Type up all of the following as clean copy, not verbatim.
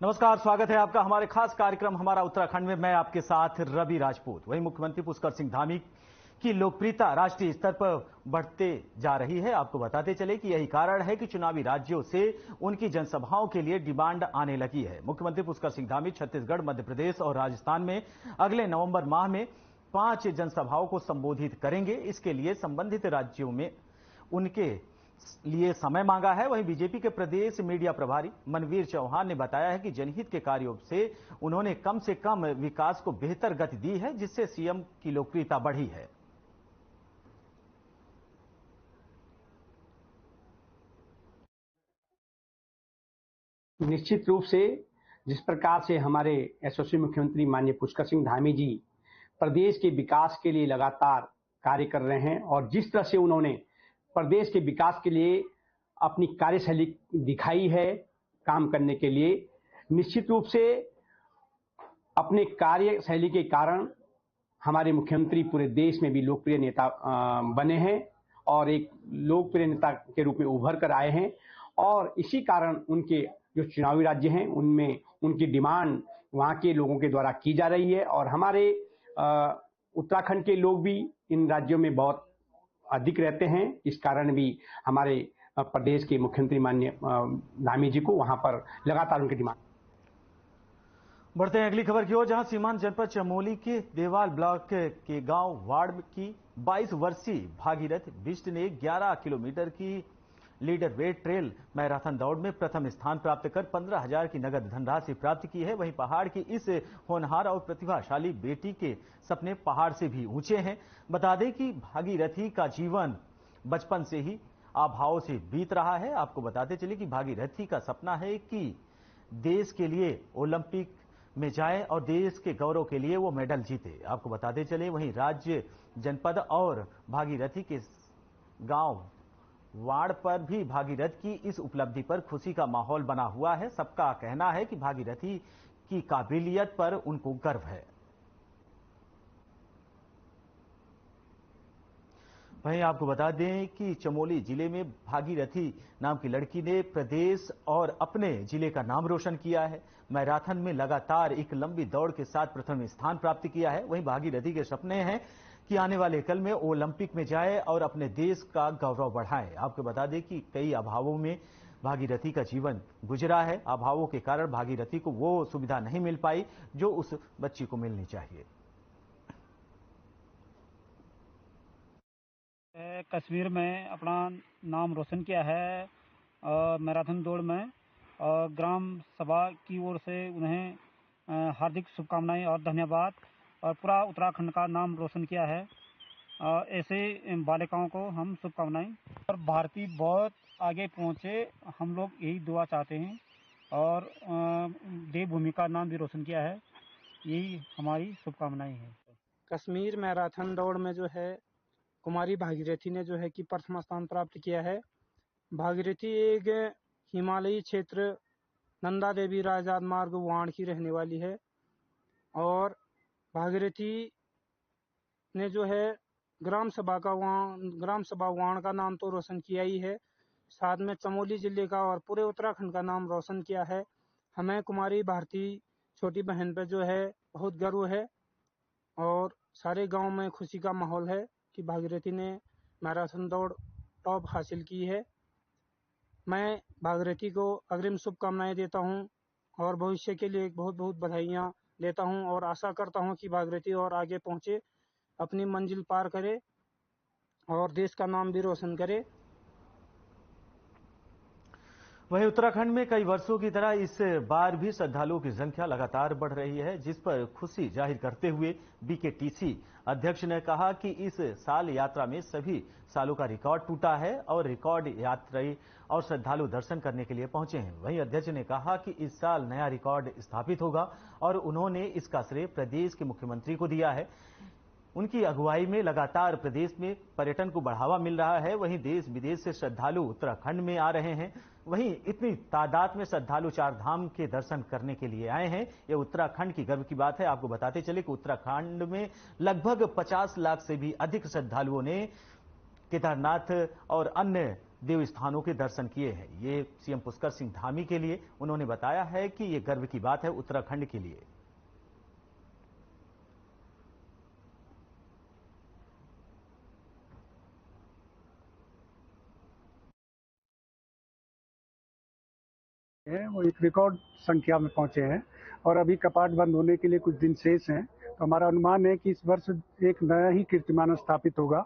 नमस्कार, स्वागत है आपका हमारे खास कार्यक्रम हमारा उत्तराखंड में। मैं आपके साथ रवि राजपूत। वहीं मुख्यमंत्री पुष्कर सिंह धामी की लोकप्रियता राष्ट्रीय स्तर पर बढ़ते जा रही है। आपको बताते चले कि यही कारण है कि चुनावी राज्यों से उनकी जनसभाओं के लिए डिमांड आने लगी है। मुख्यमंत्री पुष्कर सिंह धामी छत्तीसगढ़, मध्य प्रदेश और राजस्थान में अगले नवंबर माह में 5 जनसभाओं को संबोधित करेंगे। इसके लिए संबंधित राज्यों में उनके लिए समय मांगा है। वहीं बीजेपी के प्रदेश मीडिया प्रभारी मनवीर चौहान ने बताया है कि जनहित के कार्यों से उन्होंने कम से कम विकास को बेहतर गति दी है, जिससे सीएम की लोकप्रियता बढ़ी है। निश्चित रूप से जिस प्रकार से हमारे यशस्वी मुख्यमंत्री माननीय पुष्कर सिंह धामी जी प्रदेश के विकास के लिए लगातार कार्य कर रहे हैं और जिस तरह से उन्होंने प्रदेश के विकास के लिए अपनी कार्यशैली दिखाई है काम करने के लिए, निश्चित रूप से अपने कार्यशैली के कारण हमारे मुख्यमंत्री पूरे देश में भी लोकप्रिय नेता बने हैं और एक लोकप्रिय नेता के रूप में उभर कर आए हैं। और इसी कारण उनके जो चुनावी राज्य हैं उनमें उनकी डिमांड वहाँ के लोगों के द्वारा की जा रही है और हमारे उत्तराखंड के लोग भी इन राज्यों में बहुत अधिक रहते हैं। इस कारण भी हमारे प्रदेश के मुख्यमंत्री माननीय धामी जी को वहां पर लगातार उनकी डिमांड। बढ़ते हैं अगली खबर की ओर, जहां सीमांत जनपद चमोली के देवाल ब्लॉक के गांव वार्ड की 22 वर्षीय भागीरथ बिष्ट ने 11 किलोमीटर की लीडर वेट ट्रेल मैराथन दौड़ में प्रथम स्थान प्राप्त कर 15,000 की नगद धनराशि प्राप्त की है। वहीं पहाड़ की इस होनहार और प्रतिभाशाली बेटी के सपने पहाड़ से भी ऊंचे हैं। बता दें कि भागीरथी का जीवन बचपन से ही अभावों से बीत रहा है। आपको बताते चले कि भागीरथी का सपना है कि देश के लिए ओलंपिक में जाए और देश के गौरव के लिए वो मेडल जीते। आपको बताते चले वहीं राज्य, जनपद और भागीरथी के गांव वार्ड पर भी भागीरथ की इस उपलब्धि पर खुशी का माहौल बना हुआ है। सबका कहना है कि भागीरथी की काबिलियत पर उनको गर्व है। वहीं आपको बता दें कि चमोली जिले में भागीरथी नाम की लड़की ने प्रदेश और अपने जिले का नाम रोशन किया है। मैराथन में लगातार एक लंबी दौड़ के साथ प्रथम स्थान प्राप्त किया है। वहीं भागीरथी के सपने हैं कि आने वाले कल में ओलंपिक में जाए और अपने देश का गौरव बढ़ाए। आपको बता दें कि कई अभावों में भागीरथी का जीवन गुजरा है। अभावों के कारण भागीरथी को वो सुविधा नहीं मिल पाई जो उस बच्ची को मिलनी चाहिए। कश्मीर में अपना नाम रोशन किया है मैराथन दौड़ में, और ग्राम सभा की ओर से उन्हें हार्दिक शुभकामनाएं और धन्यवाद, और पूरा उत्तराखंड का नाम रोशन किया है। ऐसे बालिकाओं को हम शुभकामनाएं। और भारती बहुत आगे पहुंचे, हम लोग यही दुआ चाहते हैं, और देवभूमि का नाम भी रोशन किया है, यही हमारी शुभकामनाएं हैं। कश्मीर मैराथन दौड़ में जो है कुमारी भागीरथी ने जो है कि प्रथम स्थान प्राप्त किया है। भागीरथी एक हिमालयी क्षेत्र नंदा देवी राजमार्ग मार्ग वाण की रहने वाली है और भागीरथी ने जो है ग्राम सभा वाण का नाम तो रोशन किया ही है, साथ में चमोली जिले का और पूरे उत्तराखंड का नाम रोशन किया है। हमें कुमारी भारती छोटी बहन पर जो है बहुत गर्व है और सारे गांव में खुशी का माहौल है कि भागीरथी ने मैराथन दौड़ टॉप हासिल की है। मैं भागीरथी को अग्रिम शुभकामनाएं देता हूं और भविष्य के लिए बहुत बहुत बधाइयां देता हूं और आशा करता हूं कि भागीरथी और आगे पहुंचे, अपनी मंजिल पार करे और देश का नाम भी रोशन करे। वहीं उत्तराखंड में कई वर्षों की तरह इस बार भी श्रद्धालुओं की संख्या लगातार बढ़ रही है, जिस पर खुशी जाहिर करते हुए बीकेटीसी अध्यक्ष ने कहा कि इस साल यात्रा में सभी सालों का रिकॉर्ड टूटा है और रिकॉर्ड यात्री और श्रद्धालु दर्शन करने के लिए पहुंचे हैं। वहीं अध्यक्ष ने कहा कि इस साल नया रिकॉर्ड स्थापित होगा और उन्होंने इसका श्रेय प्रदेश के मुख्यमंत्री को दिया है। उनकी अगुवाई में लगातार प्रदेश में पर्यटन को बढ़ावा मिल रहा है। वहीं देश विदेश से श्रद्धालु उत्तराखंड में आ रहे हैं। वहीं इतनी तादाद में श्रद्धालु चार धाम के दर्शन करने के लिए आए हैं, यह उत्तराखंड की गर्व की बात है। आपको बताते चले कि उत्तराखंड में लगभग 50 लाख से भी अधिक श्रद्धालुओं ने केदारनाथ और अन्य देव स्थानों के दर्शन किए हैं। ये सीएम पुष्कर सिंह धामी के लिए उन्होंने बताया है कि ये गर्व की बात है उत्तराखंड के लिए। वो एक रिकॉर्ड संख्या में पहुंचे हैं और अभी कपाट बंद होने के लिए कुछ दिन शेष हैं। तो हमारा अनुमान है कि इस वर्ष एक नया ही कीर्तिमान स्थापित होगा।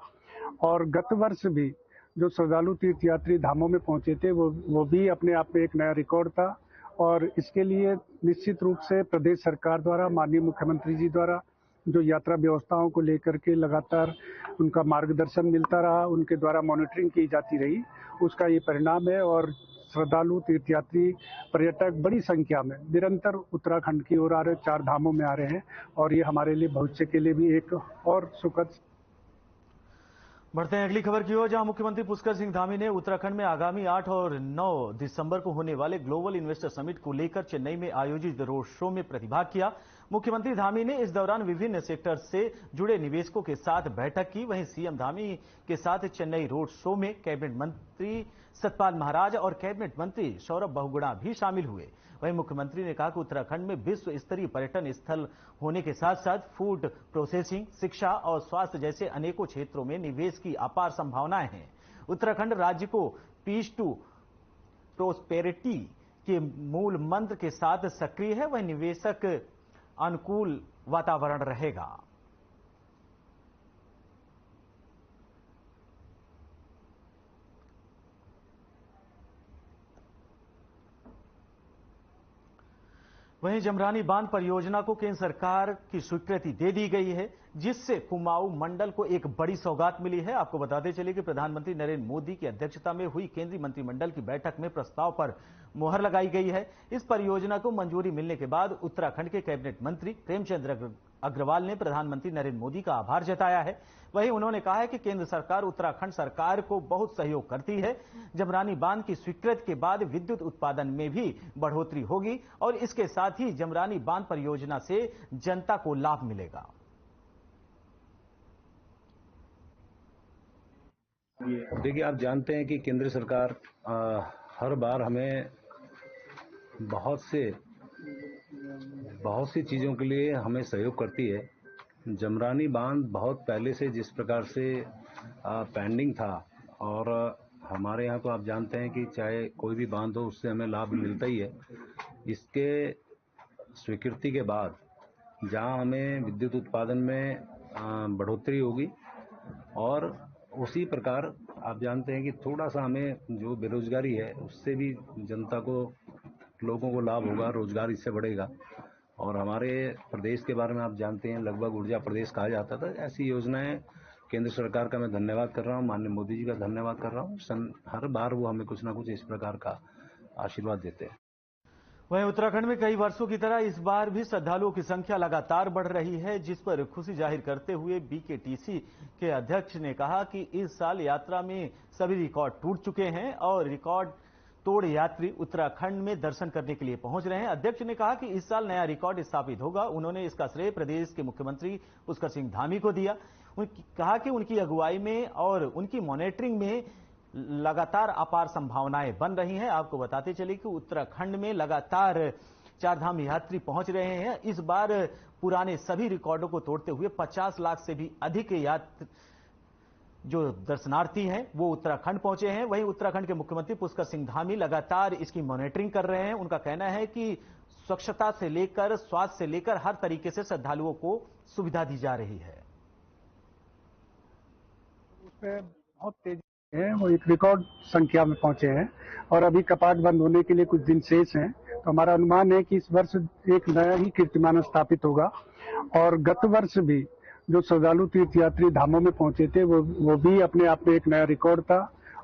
और गत वर्ष भी जो श्रद्धालु तीर्थयात्री धामों में पहुंचे थे वो भी अपने आप में एक नया रिकॉर्ड था। और इसके लिए निश्चित रूप से प्रदेश सरकार द्वारा, माननीय मुख्यमंत्री जी द्वारा जो यात्रा व्यवस्थाओं को लेकर के लगातार उनका मार्गदर्शन मिलता रहा, उनके द्वारा मॉनिटरिंग की जाती रही, उसका ये परिणाम है। और श्रद्धालु तीर्थयात्री पर्यटक बड़ी संख्या में निरंतर उत्तराखंड की ओर आ रहे, 4 धामों में आ रहे हैं और ये हमारे लिए भविष्य के लिए भी एक और सुखद। बढ़ते हैं अगली खबर की ओर, जहां मुख्यमंत्री पुष्कर सिंह धामी ने उत्तराखंड में आगामी 8 और 9 दिसंबर को होने वाले ग्लोबल इन्वेस्टर समिट को लेकर चेन्नई में आयोजित रोड शो में प्रतिभाग किया। मुख्यमंत्री धामी ने इस दौरान विभिन्न सेक्टर से जुड़े निवेशकों के साथ बैठक की। वहीं सीएम धामी के साथ चेन्नई रोड शो में कैबिनेट मंत्री सतपाल महाराज और कैबिनेट मंत्री सौरभ बहुगुणा भी शामिल हुए। वहीं मुख्यमंत्री ने कहा कि उत्तराखंड में विश्व स्तरीय पर्यटन स्थल होने के साथ साथ फूड प्रोसेसिंग, शिक्षा और स्वास्थ्य जैसे अनेकों क्षेत्रों में निवेश की अपार संभावनाएं हैं। उत्तराखंड राज्य को पीस टू प्रोस्पेरिटी के मूल मंत्र के साथ सक्रिय है। वह निवेशक अनुकूल वातावरण रहेगा। वहीं जमरानी बांध परियोजना को केंद्र सरकार की स्वीकृति दे दी गई है, जिससे कुमाऊं मंडल को एक बड़ी सौगात मिली है। आपको बताते चले कि प्रधानमंत्री नरेंद्र मोदी की अध्यक्षता में हुई केंद्रीय मंत्रिमंडल की बैठक में प्रस्ताव पर मुहर लगाई गई है। इस परियोजना को मंजूरी मिलने के बाद उत्तराखंड के कैबिनेट मंत्री प्रेमचंद अग्रवाल ने प्रधानमंत्री नरेंद्र मोदी का आभार जताया है। वहीं उन्होंने कहा है कि केंद्र सरकार उत्तराखंड सरकार को बहुत सहयोग करती है। जमरानी बांध की स्वीकृति के बाद विद्युत उत्पादन में भी बढ़ोतरी होगी और इसके साथ ही जमरानी बांध परियोजना से जनता को लाभ मिलेगा। देखिए, आप जानते हैं कि केंद्र सरकार हर बार हमें बहुत सी चीज़ों के लिए हमें सहयोग करती है। जमरानी बांध बहुत पहले से जिस प्रकार से पेंडिंग था और हमारे यहाँ तो आप जानते हैं कि चाहे कोई भी बांध हो उससे हमें लाभ मिलता ही है। इसके स्वीकृति के बाद जहाँ हमें विद्युत उत्पादन में बढ़ोतरी होगी और उसी प्रकार आप जानते हैं कि थोड़ा सा हमें जो बेरोजगारी है उससे भी जनता को, लोगों को लाभ होगा, रोजगार इससे बढ़ेगा। और हमारे प्रदेश के बारे में आप जानते हैं लगभग ऊर्जा प्रदेश कहा जाता था। ऐसी योजनाएं केंद्र सरकार का मैं धन्यवाद कर रहा हूं, माननीय मोदी जी का धन्यवाद कर रहा हूं। हर बार वो हमें कुछ ना कुछ इस प्रकार का आशीर्वाद देते हैं। वहीं उत्तराखंड में कई वर्षों की तरह इस बार भी श्रद्धालुओं की संख्या लगातार बढ़ रही है, जिस पर खुशी जाहिर करते हुए बीकेटीसी के अध्यक्ष ने कहा कि इस साल यात्रा में सभी रिकॉर्ड टूट चुके हैं और रिकॉर्ड तोड़ यात्री उत्तराखंड में दर्शन करने के लिए पहुंच रहे हैं। अध्यक्ष ने कहा कि इस साल नया रिकॉर्ड स्थापित होगा। उन्होंने इसका श्रेय प्रदेश के मुख्यमंत्री पुष्कर सिंह धामी को दिया। कहा कि उनकी अगुवाई में और उनकी मॉनिटरिंग में लगातार अपार संभावनाएं बन रही हैं। आपको बताते चले कि उत्तराखंड में लगातार 4 धाम यात्री पहुंच रहे हैं। इस बार पुराने सभी रिकॉर्डों को तोड़ते हुए 50 लाख से भी अधिक यात्री जो दर्शनार्थी हैं वो उत्तराखंड पहुंचे हैं। वहीं उत्तराखंड के मुख्यमंत्री पुष्कर सिंह धामी लगातार इसकी मॉनिटरिंग कर रहे हैं। उनका कहना है कि स्वच्छता से लेकर स्वास्थ्य से लेकर हर तरीके से श्रद्धालुओं को सुविधा दी जा रही है। उसमें बहुत तेजी है, वो एक रिकॉर्ड संख्या में पहुंचे हैं और अभी कपाट बंद होने के लिए कुछ दिन शेष हैं। तो हमारा अनुमान है कि इस वर्ष एक नया ही कीर्तिमान स्थापित होगा। और गत वर्ष भी जो श्रद्धालु तीर्थयात्री धामों में पहुंचे थे वो भी अपने आप में एक नया रिकॉर्ड था।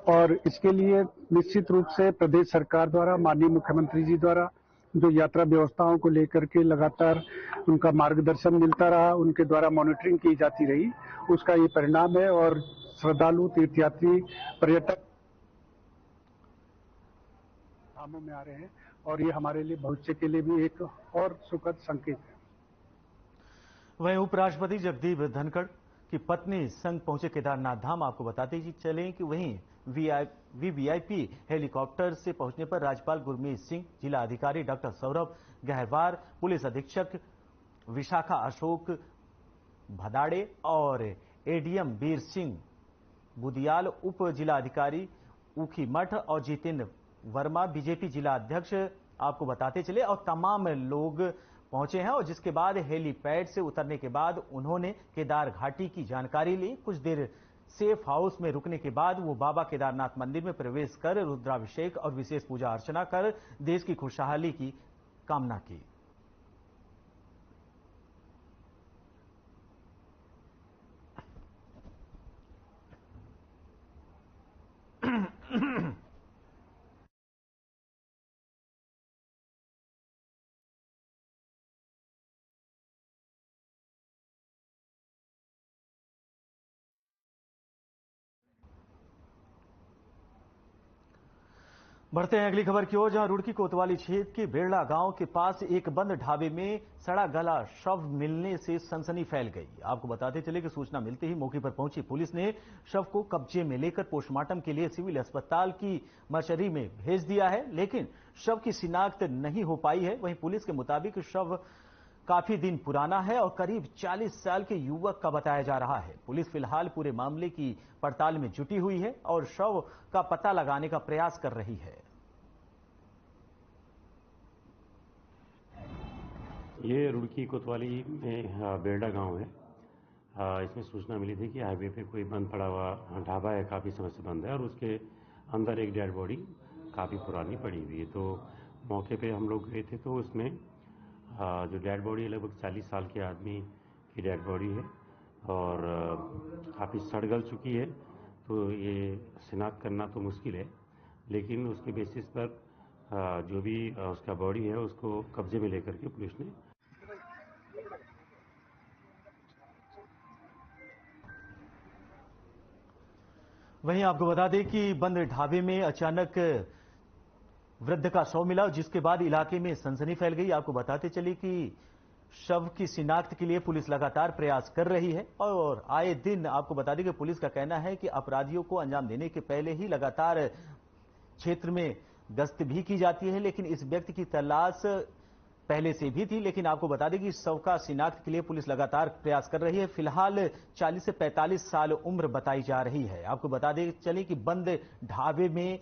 और इसके लिए निश्चित रूप से प्रदेश सरकार द्वारा, माननीय मुख्यमंत्री जी द्वारा जो यात्रा व्यवस्थाओं को लेकर के लगातार उनका मार्गदर्शन मिलता रहा, उनके द्वारा मॉनिटरिंग की जाती रही, उसका ये परिणाम है। और श्रद्धालु तीर्थयात्री पर्यटक धामों में आ रहे हैं और ये हमारे लिए भविष्य के लिए भी एक और सुखद संकेत है। वहीं उपराष्ट्रपति जगदीप धनखड़ की पत्नी संग पहुंचे केदारनाथ धाम। आपको बताते चलें कि वहीं वीवीआईपी हेलीकॉप्टर से पहुंचने पर राज्यपाल गुरमीत सिंह, जिला अधिकारी डॉक्टर सौरभ गहरवार, पुलिस अधीक्षक विशाखा अशोक भदाड़े और एडीएम वीर सिंह बुदियाल, उप जिला अधिकारी ऊखी मठ और जितेंद्र वर्मा, बीजेपी जिला अध्यक्ष आपको बताते चले, और तमाम लोग पहुंचे हैं। और जिसके बाद हेलीपैड से उतरने के बाद उन्होंने केदार घाटी की जानकारी ली। कुछ देर सेफ हाउस में रुकने के बाद वो बाबा केदारनाथ मंदिर में प्रवेश कर रुद्राभिषेक और विशेष पूजा अर्चना कर देश की खुशहाली की कामना की। बढ़ते हैं अगली खबर की ओर, जहां रुड़की कोतवाली क्षेत्र के बेड़ला गांव के पास एक बंद ढाबे में सड़ा गला शव मिलने से सनसनी फैल गई। आपको बताते चले कि सूचना मिलते ही मौके पर पहुंची पुलिस ने शव को कब्जे में लेकर पोस्टमार्टम के लिए सिविल अस्पताल की मर्चरी में भेज दिया है, लेकिन शव की शिनाख्त नहीं हो पाई है। वहीं पुलिस के मुताबिक शव काफी दिन पुराना है और करीब 40 साल के युवक का बताया जा रहा है। पुलिस फिलहाल पूरे मामले की पड़ताल में जुटी हुई है और शव का पता लगाने का प्रयास कर रही है। ये रुड़की कोतवाली में बेड़ला गांव है। इसमें सूचना मिली थी कि हाईवे पे कोई बंद पड़ा हुआ ढाबा है, काफ़ी समय से बंद है और उसके अंदर एक डेड बॉडी काफ़ी पुरानी पड़ी हुई है। तो मौके पे हम लोग गए थे तो उसमें जो डेड बॉडी है लगभग 40 साल के आदमी की डेड बॉडी है और काफ़ी सड़ गल चुकी है। तो ये शिनाख्त करना तो मुश्किल है, लेकिन उसके बेसिस पर जो भी उसका बॉडी है उसको कब्जे में लेकर के पुलिस ने वहीं आपको बता दें कि बंद ढाबे में अचानक वृद्ध का शव मिला, जिसके बाद इलाके में सनसनी फैल गई। आपको बताते चले कि शव की शिनाख्त के लिए पुलिस लगातार प्रयास कर रही है और आए दिन आपको बता दें कि पुलिस का कहना है कि अपराधियों को अंजाम देने के पहले ही लगातार क्षेत्र में गश्त भी की जाती है, लेकिन इस व्यक्ति की तलाश पहले से भी थी। लेकिन आपको बता दें कि शव का शिनाख्त के लिए पुलिस लगातार प्रयास कर रही है। फिलहाल 40 से 45 साल उम्र बताई जा रही है। आपको बता दें चले कि बंद ढाबे में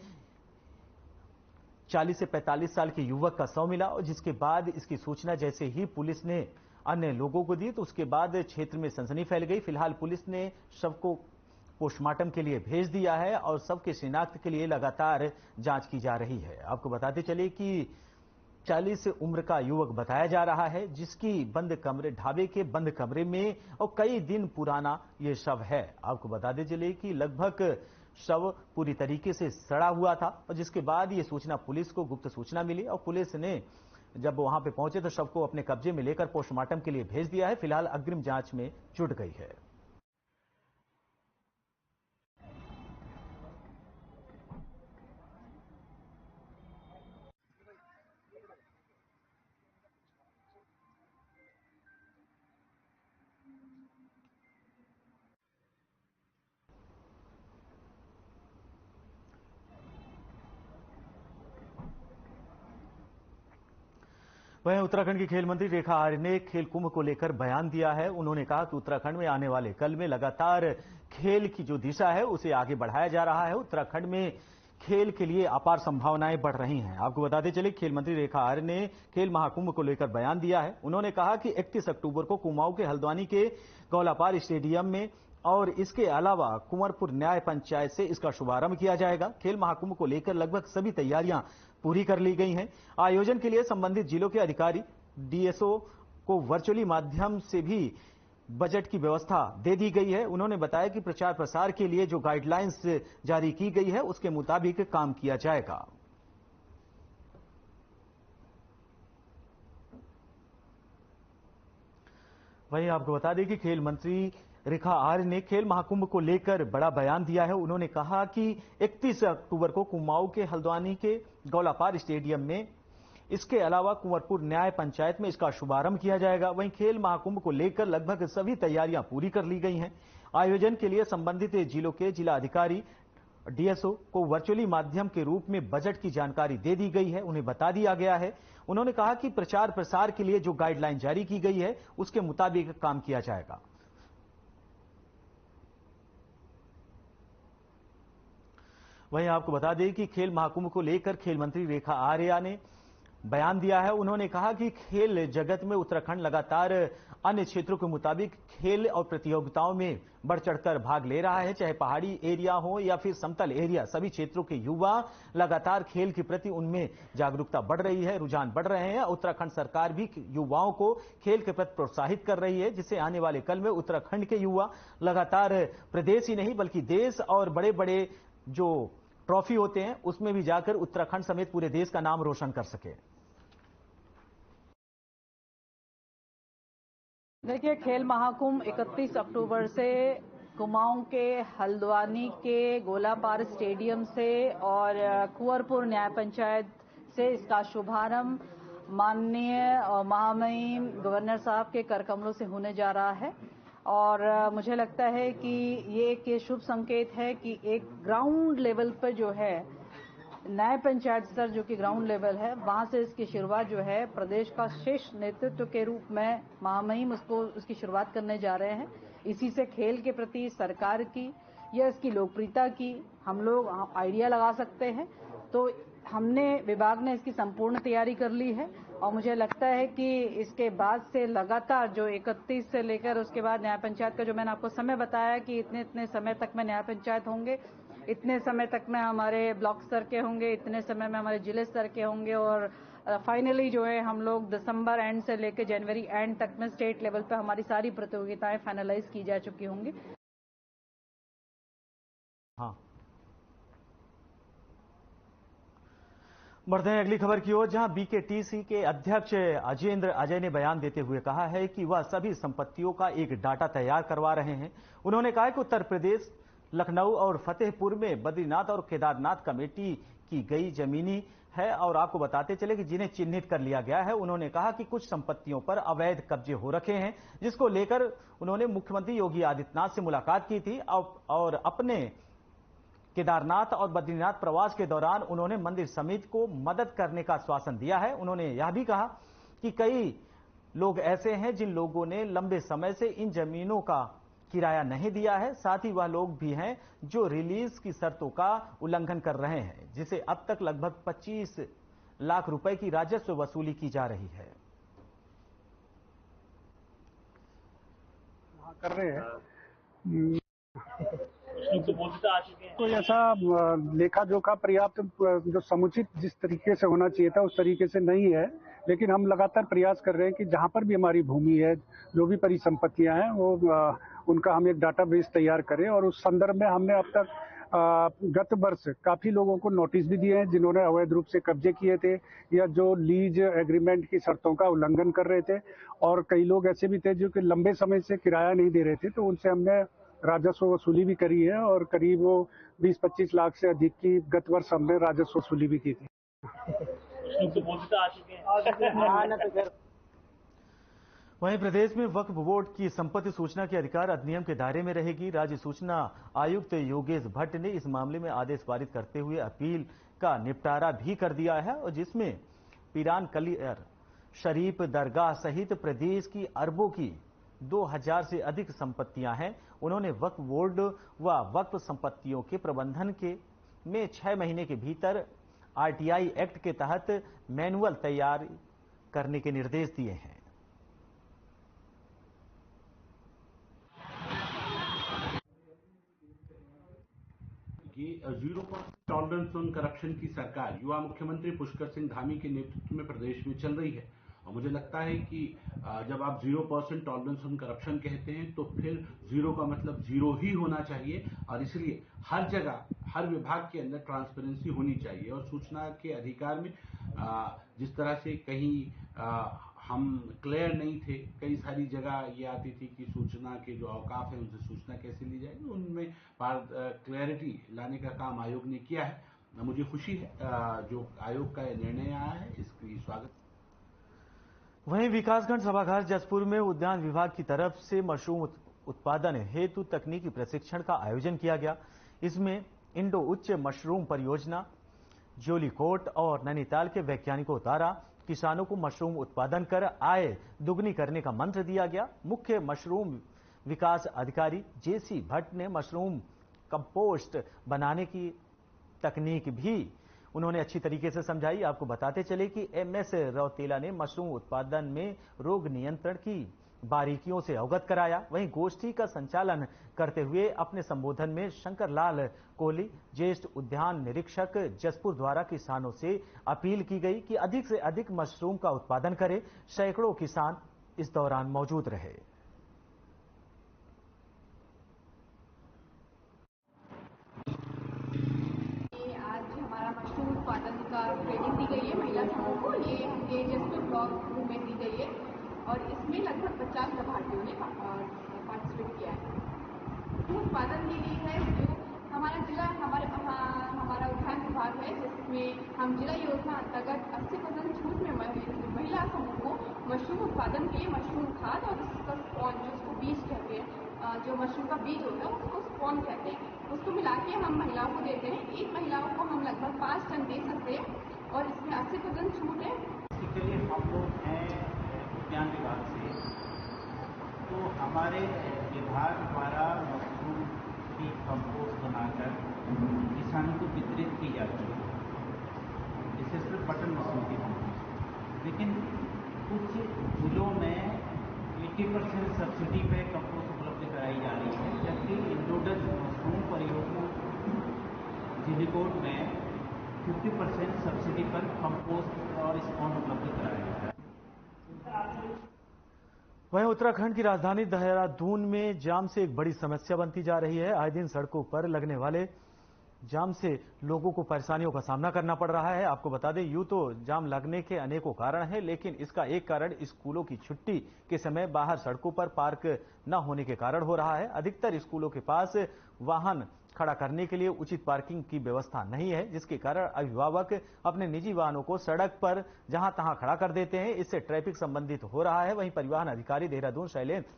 40 से 45 साल के युवक का शव मिला और जिसके बाद इसकी सूचना जैसे ही पुलिस ने अन्य लोगों को दी तो उसके बाद क्षेत्र में सनसनी फैल गई। फिलहाल पुलिस ने शव को पोस्टमार्टम के लिए भेज दिया है और शव के शिनाख्त के लिए लगातार जांच की जा रही है। आपको बताते चले कि 40 उम्र का युवक बताया जा रहा है, जिसकी ढाबे के बंद कमरे में और कई दिन पुराना ये शव है। आपको बताते चले कि लगभग शव पूरी तरीके से सड़ा हुआ था और जिसके बाद ये सूचना पुलिस को गुप्त सूचना मिली और पुलिस ने जब वहां पे पहुंचे तो शव को अपने कब्जे में लेकर पोस्टमार्टम के लिए भेज दिया है। फिलहाल अग्रिम जांच में जुट गई है। वहीं उत्तराखंड की खेल मंत्री रेखा आर्य ने खेल कुंभ को लेकर बयान दिया है। उन्होंने कहा कि उत्तराखंड में आने वाले कल में लगातार खेल की जो दिशा है उसे आगे बढ़ाया जा रहा है। उत्तराखंड में खेल के लिए अपार संभावनाएं बढ़ रही हैं। आपको बताते चले खेल मंत्री रेखा आर्य ने खेल महाकुंभ को लेकर बयान दिया है। उन्होंने कहा कि 31 अक्टूबर को कुमाऊं के हल्द्वानी के गौलापार स्टेडियम में और इसके अलावा कुंवरपुर न्याय पंचायत से इसका शुभारंभ किया जाएगा। खेल महाकुंभ को लेकर लगभग सभी तैयारियां पूरी कर ली गई हैं। आयोजन के लिए संबंधित जिलों के अधिकारी डीएसओ को वर्चुअली माध्यम से भी बजट की व्यवस्था दे दी गई है। उन्होंने बताया कि प्रचार प्रसार के लिए जो गाइडलाइंस जारी की गई है उसके मुताबिक काम किया जाएगा। वहीं आपको बता दें कि खेल मंत्री रेखा आर्य ने खेल महाकुंभ को लेकर बड़ा बयान दिया है। उन्होंने कहा कि 31 अक्टूबर को कुमाऊं के हल्द्वानी के गौलापार स्टेडियम में, इसके अलावा कुंवरपुर न्याय पंचायत में इसका शुभारंभ किया जाएगा। वहीं खेल महाकुंभ को लेकर लगभग सभी तैयारियां पूरी कर ली गई हैं। आयोजन के लिए संबंधित जिलों के जिला अधिकारी डीएसओ को वर्चुअली माध्यम के रूप में बजट की जानकारी दे दी गई है, उन्हें बता दिया गया है। उन्होंने कहा कि प्रचार प्रसार के लिए जो गाइडलाइन जारी की गई है उसके मुताबिक काम किया जाएगा। वहीं आपको बता दें कि खेल महाकुंभ को लेकर खेल मंत्री रेखा आर्या ने बयान दिया है। उन्होंने कहा कि खेल जगत में उत्तराखंड लगातार अन्य क्षेत्रों के मुताबिक खेल और प्रतियोगिताओं में बढ़ चढ़कर भाग ले रहा है, चाहे पहाड़ी एरिया हो या फिर समतल एरिया। सभी क्षेत्रों के युवा लगातार खेल के प्रति उनमें जागरूकता बढ़ रही है, रुझान बढ़ रहे हैं। उत्तराखंड सरकार भी युवाओं को खेल के प्रति प्रोत्साहित कर रही है, जिससे आने वाले कल में उत्तराखंड के युवा लगातार प्रदेश ही नहीं बल्कि देश और बड़े बड़े जो ट्रॉफी होते हैं उसमें भी जाकर उत्तराखंड समेत पूरे देश का नाम रोशन कर सके। देखिए, खेल महाकुंभ 31 अक्टूबर से कुमाऊं के हल्द्वानी के गोलापार स्टेडियम से और कुंवरपुर न्याय पंचायत से इसका शुभारंभ माननीय महामहिम गवर्नर साहब के कर कमलों से होने जा रहा है। और मुझे लगता है कि ये एक शुभ संकेत है कि एक ग्राउंड लेवल पर जो है न्याय पंचायत स्तर जो कि ग्राउंड लेवल है, वहां से इसकी शुरुआत जो है प्रदेश का शीर्ष नेतृत्व के रूप में महामहिम उसकी शुरुआत करने जा रहे हैं। इसी से खेल के प्रति सरकार की या इसकी लोकप्रियता की हम लोग आइडिया लगा सकते हैं। तो विभाग ने इसकी संपूर्ण तैयारी कर ली है और मुझे लगता है कि इसके बाद से लगातार जो 31 से लेकर उसके बाद न्याय पंचायत का जो मैंने आपको समय बताया कि इतने समय तक में न्याय पंचायत होंगे, इतने समय तक में हमारे ब्लॉक स्तर के होंगे, इतने समय में हमारे जिले स्तर के होंगे और फाइनली जो है हम लोग दिसंबर एंड से लेकर जनवरी एंड तक में स्टेट लेवल पे हमारी सारी प्रतियोगिताएं फाइनलाइज की जा चुकी होंगी। हाँ, बढ़ते हैं अगली खबर की ओर, जहां बीकेटीसी के अध्यक्ष अजेंद्र अजय ने बयान देते हुए कहा है कि वह सभी संपत्तियों का एक डाटा तैयार करवा रहे हैं। उन्होंने कहा कि उत्तर प्रदेश लखनऊ और फतेहपुर में बद्रीनाथ और केदारनाथ कमेटी की गई जमीनी है और आपको बताते चले कि जिन्हें चिन्हित कर लिया गया है। उन्होंने कहा कि कुछ संपत्तियों पर अवैध कब्जे हो रखे हैं, जिसको लेकर उन्होंने मुख्यमंत्री योगी आदित्यनाथ से मुलाकात की थी और अपने केदारनाथ और बद्रीनाथ प्रवास के दौरान उन्होंने मंदिर समिति को मदद करने का आश्वासन दिया है। उन्होंने यह भी कहा कि कई लोग ऐसे हैं जिन लोगों ने लंबे समय से इन जमीनों का किराया नहीं दिया है। साथ ही वह लोग भी हैं जो रिलीज की शर्तों का उल्लंघन कर रहे हैं, जिसे अब तक लगभग 25 लाख रुपए की राजस्व वसूली की जा रही है। कर रहे हैं तो ऐसा लेखा जोखा पर्याप्त जो समुचित जिस तरीके से होना चाहिए था उस तरीके से नहीं है, लेकिन हम लगातार प्रयास कर रहे हैं कि जहां पर भी हमारी भूमि है, जो भी परिसंपत्तियां हैं, वो उनका हम एक डाटाबेस तैयार करें। और उस संदर्भ में हमने अब तक गत वर्ष काफी लोगों को नोटिस भी दिए हैं जिन्होंने अवैध रूप से कब्जे किए थे या जो लीज एग्रीमेंट की शर्तों का उल्लंघन कर रहे थे, और कई लोग ऐसे भी थे जो कि लंबे समय से किराया नहीं दे रहे थे। तो उनसे हमने राजस्व वसूली भी करी है और करीब वो 20-25 लाख से अधिक की गत वर्ष हमने राजस्व वसूली भी की थी। वहीं प्रदेश में वक्फ बोर्ड की संपत्ति सूचना के अधिकार अधिनियम के दायरे में रहेगी। राज्य सूचना आयुक्त योगेश भट्ट ने इस मामले में आदेश पारित करते हुए अपील का निपटारा भी कर दिया है, और जिसमें पीरान कलियर शरीफ दरगाह सहित प्रदेश की अरबों की 2000 से अधिक संपत्तियां हैं। उन्होंने वक्फ बोर्ड व वक्फ संपत्तियों के प्रबंधन में 6 महीने के भीतर आरटीआई एक्ट के तहत मैनुअल तैयार करने के निर्देश दिए हैं। जीरो टॉलरेंस ऑन करप्शन की सरकार युवा मुख्यमंत्री पुष्कर सिंह धामी के नेतृत्व में प्रदेश में चल रही है। और मुझे लगता है कि जब आप 0% टॉलरेंस ऑन करप्शन कहते हैं तो फिर जीरो का मतलब जीरो ही होना चाहिए, और इसलिए हर जगह हर विभाग के अंदर ट्रांसपेरेंसी होनी चाहिए। और सूचना के अधिकार में जिस तरह से कहीं हम क्लियर नहीं थे, कई सारी जगह ये आती थी कि सूचना के जो अवकाफ है उनसे सूचना कैसे ली जाएगी, उनमें क्लैरिटी लाने का काम आयोग ने किया है। मुझे खुशी है जो आयोग का निर्णय आया है, इसकी स्वागत। वहीं विकासखंड सभागार जसपुर में उद्यान विभाग की तरफ से मशरूम उत्पादन हेतु तकनीकी प्रशिक्षण का आयोजन किया गया। इसमें इंडो उच्च मशरूम परियोजना, ज्योलिकोट और नैनीताल के वैज्ञानिकों द्वारा किसानों को मशरूम उत्पादन कर आय दुगनी करने का मंत्र दिया गया। मुख्य मशरूम विकास अधिकारी जेसी भट्ट ने मशरूम कंपोस्ट बनाने की तकनीक भी उन्होंने अच्छी तरीके से समझाई। आपको बताते चले कि MS रौतेला ने मशरूम उत्पादन में रोग नियंत्रण की बारीकियों से अवगत कराया। वहीं गोष्ठी का संचालन करते हुए अपने संबोधन में शंकर लाल कोहली, ज्येष्ठ उद्यान निरीक्षक जसपुर द्वारा किसानों से अपील की गई कि अधिक से अधिक मशरूम का उत्पादन करें। सैकड़ों किसान इस दौरान मौजूद रहे। मशरूम उत्पादन का ट्रेनिंग दी गई है महिला समूह को। ये हमने जसपुर ब्लॉक में दी गई है और इसमें लगभग 50 लाभार्थियों ने पार्टिसिपेट किया है। उत्पादन के लिए है जो हमारा जिला हमारा उद्यान विभाग है, जिसमें हम जिला योजना अंतर्गत 80% छूट में महिला समूह को मशरूम उत्पादन के लिए मशरूम खाद और उसका स्पॉन, जो उसको बीज कहते हैं, जो मशरूम का बीज होता है उसको स्पॉन कहते हैं, उसको मिला के हम महिलाओं को देते हैं। एक महिलाओं को हम लगभग 5 टन दे सकते हैं और इसमें 80% छूट है। बेसिकली हम लोग हैं उद्यान विभाग से, तो हमारे विभाग द्वारा मशरूम की कंपोस्ट बनाकर किसानों को वितरित की जाती है, विशेषकर बटन मशरूम की कंपोस्ट। लेकिन कुछ जिलों में 80% सब्सिडी पे कंपोस्ट उपलब्ध कराई जा रही है, जबकि इंडोडस मशरूम परियोजना ज्योलिकोट में 50% सब्सिडी पर कंपोस्ट और स्पॉन उपलब्ध कराया जा रहा है। वहीं उत्तराखंड की राजधानी देहरादून में जाम से एक बड़ी समस्या बनती जा रही है। आए दिन सड़कों पर लगने वाले जाम से लोगों को परेशानियों का सामना करना पड़ रहा है। आपको बता दें, यूं तो जाम लगने के अनेकों कारण हैं, लेकिन इसका एक कारण स्कूलों की छुट्टी के समय बाहर सड़कों पर पार्क न होने के कारण हो रहा है। अधिकतर स्कूलों के पास वाहन खड़ा करने के लिए उचित पार्किंग की व्यवस्था नहीं है, जिसके कारण अभिभावक अपने निजी वाहनों को सड़क पर जहां तहां खड़ा कर देते हैं। इससे ट्रैफिक संबंधित हो रहा है। वहीं परिवहन अधिकारी देहरादून शैलेंद्र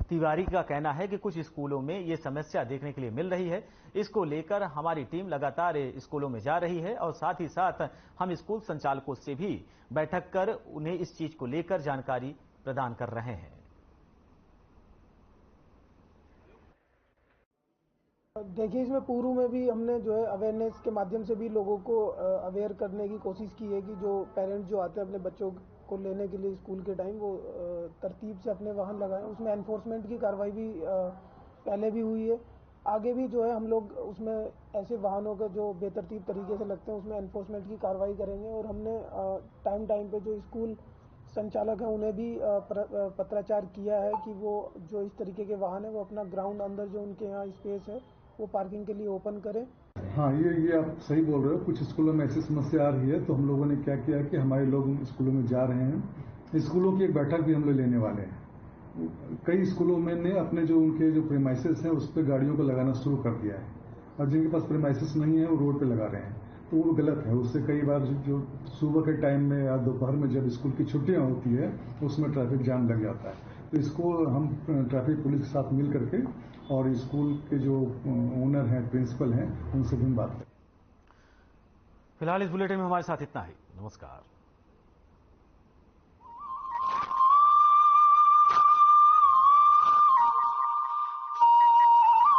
तिवारी का कहना है कि कुछ स्कूलों में ये समस्या देखने के लिए मिल रही है। इसको लेकर हमारी टीम लगातार स्कूलों में जा रही है और साथ ही साथ हम स्कूल संचालकों से भी बैठक कर उन्हें इस चीज को लेकर जानकारी प्रदान कर रहे हैं। देखिए, इसमें पूर्व में भी हमने जो है अवेयरनेस के माध्यम से भी लोगों को अवेयर करने की कोशिश की है कि जो पेरेंट्स जो आते हैं अपने बच्चों को लेने के लिए स्कूल के टाइम, वो तरतीब से अपने वाहन लगाएं। उसमें एनफोर्समेंट की कार्रवाई भी पहले भी हुई है। आगे भी जो है हम लोग उसमें ऐसे वाहनों के जो बेतरतीब तरीके से लगते हैं उसमें एनफोर्समेंट की कार्रवाई करेंगे। और हमने टाइम पे जो स्कूल संचालक हैं उन्हें भी पत्राचार किया है कि वो जो इस तरीके के वाहन है वो अपना ग्राउंड अंदर जो उनके यहाँ स्पेस है वो पार्किंग के लिए ओपन करें। हाँ, ये आप सही बोल रहे हो। कुछ स्कूलों में ऐसी समस्या आ रही है, तो हम लोगों ने क्या किया कि हमारे लोग स्कूलों में जा रहे हैं। स्कूलों की एक बैठक भी हम लोग लेने वाले हैं। कई स्कूलों में ने अपने जो उनके जो प्रीमाइसेस हैं उस पर गाड़ियों को लगाना शुरू कर दिया है, और जिनके पास प्रीमाइसेस नहीं है वो रोड पे लगा रहे हैं, तो वो गलत है। उससे कई बार जो सुबह के टाइम में या दोपहर में जब स्कूल की छुट्टियां होती है उसमें ट्रैफिक जाम लग जाता है। तो इसको हम ट्रैफिक पुलिस के साथ मिल करके और स्कूल के जो ओनर हैं, प्रिंसिपल हैं, उनसे भी बात करें। फिलहाल इस बुलेटिन में हमारे साथ इतना ही। नमस्कार।